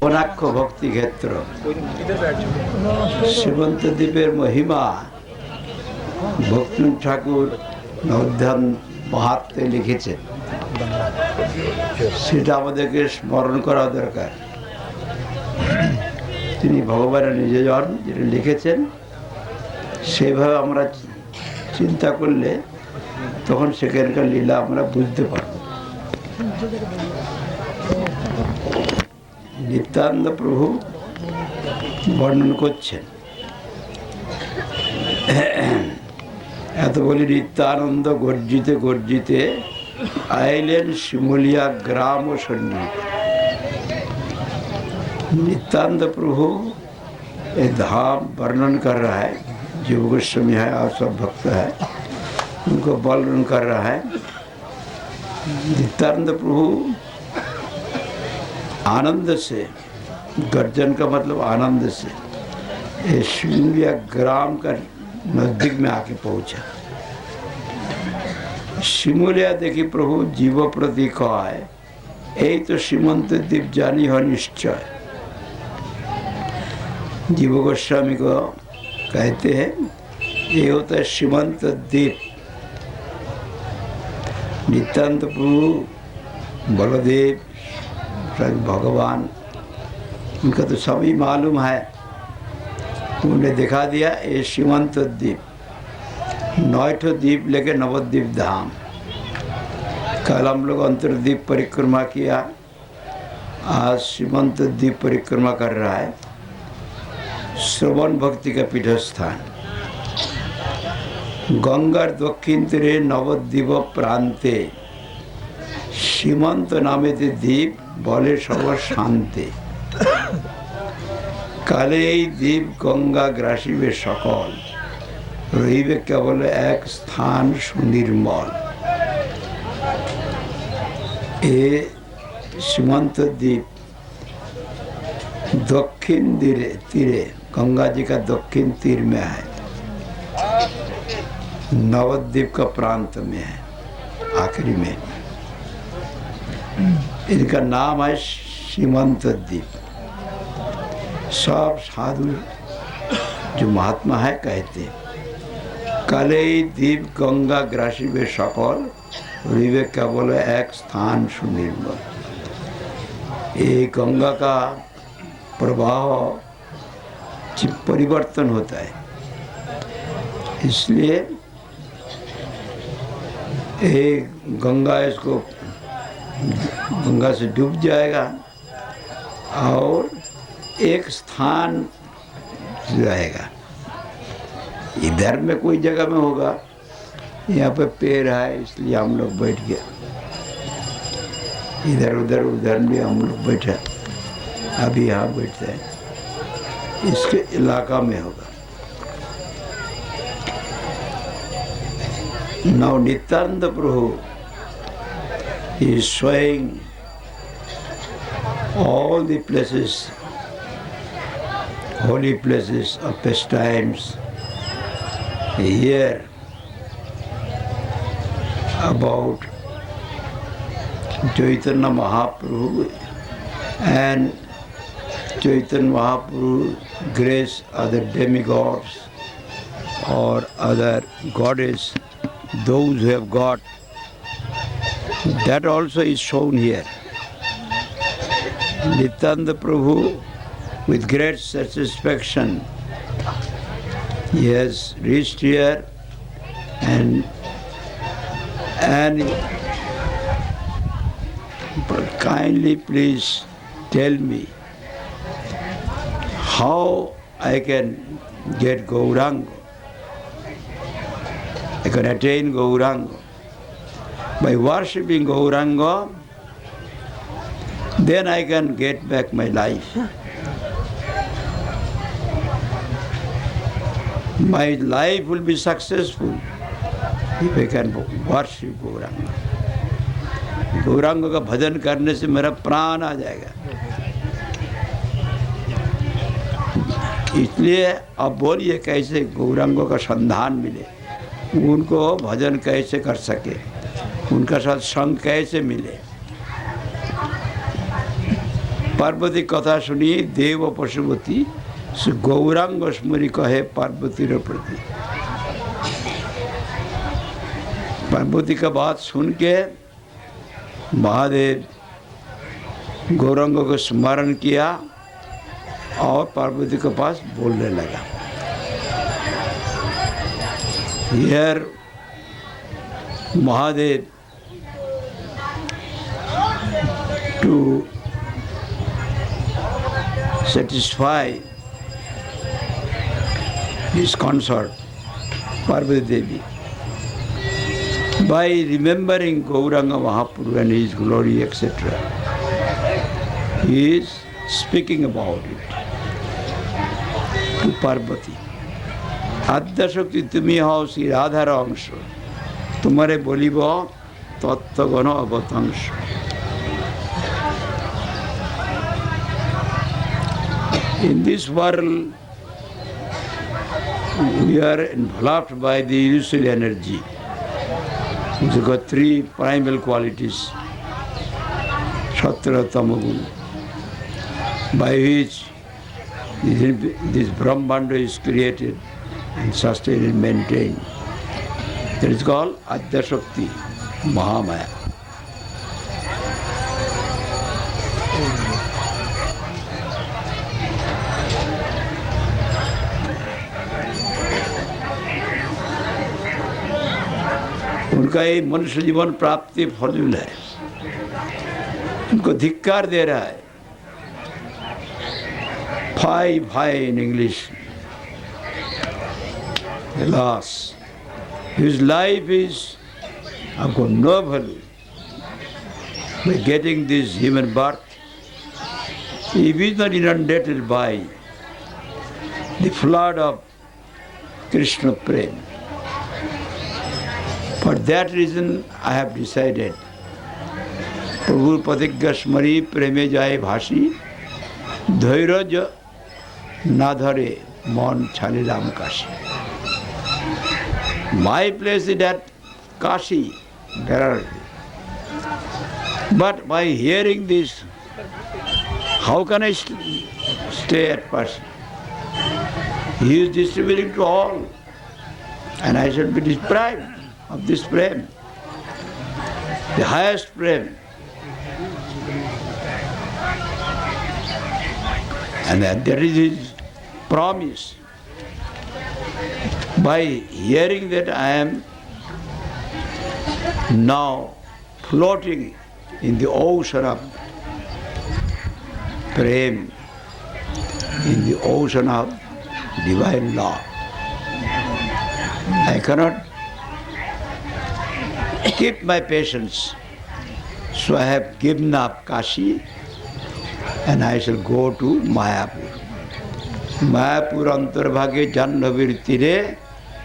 অনাক্ষ ভক্তি ক্ষেত্র সীমন্ত দ্বীপের মহিমা ভক্তি ঠাকুর নবধাম মাহাত্ম্যে লিখেছেন, সেটা আমাদেরকে স্মরণ করা দরকার। তিনি ভগবানের নিজজন যেটা লিখেছেন সেভাবে আমরা চিন্তা করলে তখন সেখানকার লীলা আমরা বুঝতে পারব। নিত্যানন্দ প্রভু বর্ণন করছেন, এত বলি নিত্যানন্দ গর্জিতে গর্জিতে आइलेन शिमुलिया ग्राम और सन्निहित। नित्यानंद प्रभु ये धाम वर्णन कर रहा है, जीव गोस्वामी है और सब भक्त है उनको वर्णन कर रहा है। नित्यानंद प्रभु आनंद से, गर्जन का मतलब आनंद से, ये शिमुलिया ग्राम का नजदीक में आके पहुंचा। शिमुलिया देखी प्रभु जीव प्रति कहे यही तो सीमंत द्वीप जानी हो निश्चय। जीव गोस्वामी को कहते हैं ये होता है सीमंत द्वीप। नित्यानंद प्रभु बलदेव भगवान उनका तो सभी मालूम है, उन्हें दिखा दिया ये सीमंत द्वीप, 9 द्वीप लेके नवद्वीप धाम। कल हम लोग अंतर्द्वीप परिक्रमा किया, आज सीमंत द्वीप परिक्रमा कर रहा है। श्रवण भक्ति का पीठस्थान गंगार दक्षिण तीरे नवद्वीप प्रांते सीमंत नामे द्वीप बले सब शांते। काले द्वीप गंगा ग्रासिबे सकल, रहिबे केवल एक स्थान सुनिर्मल। ये सीमंत द्वीप दक्षिण तीरे गंगा जी का दक्षिण तीर में है, नवद्वीप का प्रांत में है, आखिरी में। इनका नाम है सीमंत द्वीप। सब साधु जो महात्मा है कहते काले द्वीप गंगा ग्रासिबे सकल, रिवे केवल एक स्थान सुनिर्मल। ये गंगा का प्रवाह परिवर्तन होता है, इसलिए ये गंगा इसको गंगा से डूब जाएगा और एक स्थान रहेगा। इधर में कोई जगह में होगा, यहाँ पे पेड़ है इसलिए हम लोग बैठ गए, इधर उधर उधर भी हम लोग बैठे, अभी यहाँ बैठते हैं, इसके इलाका में होगा। Now Nityananda Prabhu is showing all the places, holy places of pastimes here about Chaitanya Mahaprabhu and Chaitanya Mahaprabhu grace other demigods or other goddess, those who have got, that also is shown here. Nityananda Prabhu with great satisfaction he has reached here and kindly please tell me how I can get Gauranga, I can attain Gauranga. By worshipping Gauranga, then I can get back my life. My life will be successful if I can worship Gauranga. Gaurang का भजन करने से मेरा प्राण आ जाएगा। इसलिए अब बोलिए कैसे गौरांगों का संधान मिले, उनको भजन कैसे कर सके, उनका साथ संग कैसे मिले। पार्वती कथा सुनी देव पशुपति से गौरांग स्मरी कहे पार्वती प्रति। पार्वती का बात सुन के महादेव गौरांग को स्मरण किया और पार्वती के पास बोलने लगा। Here Mahadev to satisfy his consort Parvati Devi by remembering Gauranga Mahaprabhu and his glory, etc. He is speaking about it to Parvati. Adyashakti तुम्हें हओ श्री राधार अंश तुम्हारे बोलिब तत्वगण अवतंश। In this world we are enveloped by the illusory energy which has got three primal qualities, Sattva, Tamagun, by which this Brahmanda is created and sustained and maintained. That is called Adya Shakti, Mahamaya. उनका ये मनुष्य जीवन प्राप्ति फजूल है, उनको धिक्कार दे रहा है। Fie in English. Alas, his life is of no value. By getting this human birth, he is not inundated by the flood of Krishna Prem. For that reason, I have decided, Prabhu Patigya Smari Preme Jai Bhashi Dhairaj Nadhare Mon Chaliram Kashi. My place is at Kashi, but by hearing this, how can I stay at Kashi? He is distributing to all, and I should be deprived of this prem, the highest prem. And that is his promise. By hearing that I am now floating in the ocean of prem, in the ocean of divine law, I cannot keep my patience. So I have given up Kashi and I shall go to Mayapur. Mayapur antarbhage Jannavir tire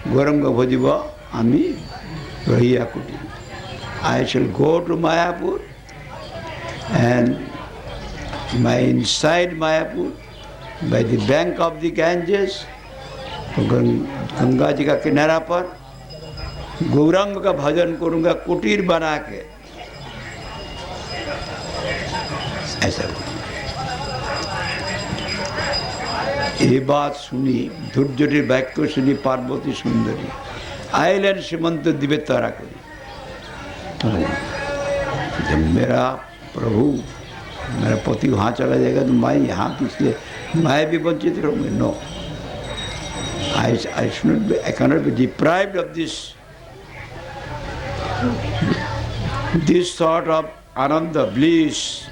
Gauranga bhajiba ami rahiya kuti. I shall go to Mayapur and inside Mayapur, by the bank of the Ganges, Ganga ji का किनारा पर गौरांग का भजन करूंगा कुटीर बना के, ऐसा। ये बात सुनी, धुर्जटी वाक्य सुनी पार्वती सुंदरी आइलैंड सीमंत दिव्य तारा करी। जब मेरा प्रभु, मेरा पति वहाँ चला जाएगा तो मैं यहाँ किस लिए, मैं भी वंचित रहूँगी? No, I cannot be deprived of this sort of ananda, bliss.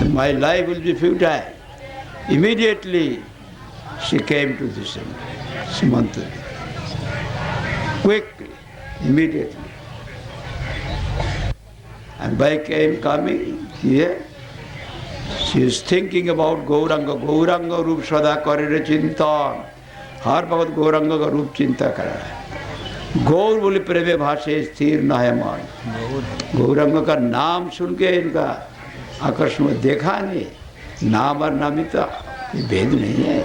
My life will be futile. Immediately she came to this Simantari. Quickly, immediately. And by coming here, she is thinking about Gauranga. Gauranga रूप सदा करे चिंतन, हर वक्त गौरंग का रूप चिंता कर रहा है। गौर बोले प्रेमे भाषे स्थिर न है मन। गौरंग का नाम सुन के इनका आकर्षण देखा नहीं, नाम और नामी तो भेद नहीं है,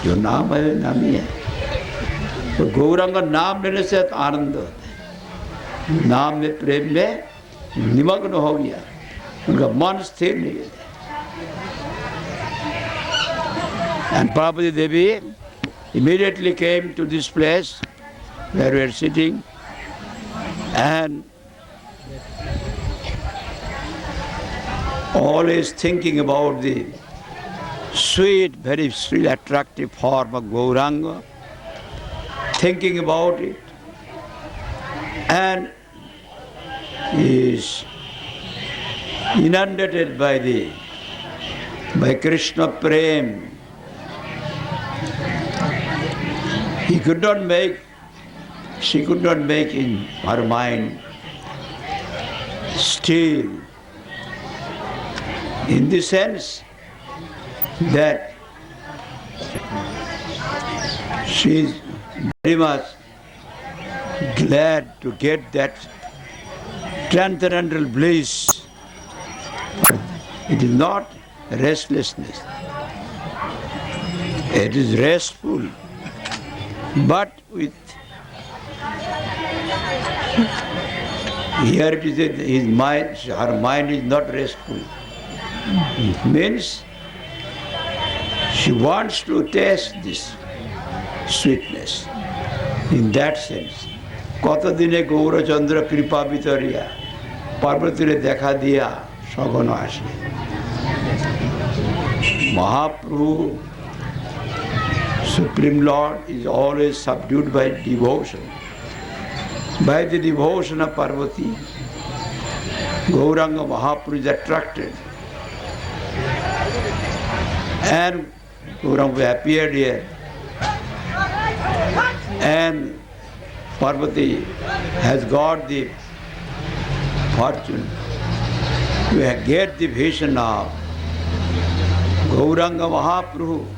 जो नाम है नामी है। तो गौरंग नाम लेने से आनंद होता है, नाम में प्रेम में निमग्न हो गया उनका मन स्थिर नहीं है। And Parvati Devi immediately came to this place where we are sitting, and always thinking about the sweet, very sweet, attractive form of Gauranga, thinking about it, and is inundated by Krishna Prem. She could not make in her mind still, in the sense that she is very much glad to get that transcendental bliss. But it is not restlessness. It is restful, but with here it is that his mind, her mind is not restful. It means she wants to taste this sweetness. In that sense, কতদিনে গৌরচন্দ্র কৃপা বিতরিয়া পার্বতীরে দেখা দিয়া সঘন আসে। Mahaprabhu, Supreme Lord, is always subdued by devotion. By the devotion of Parvati, Gauranga Mahaprabhu is attracted. And Gauranga appeared here. And Parvati has got the fortune to get the vision of Gauranga Mahaprabhu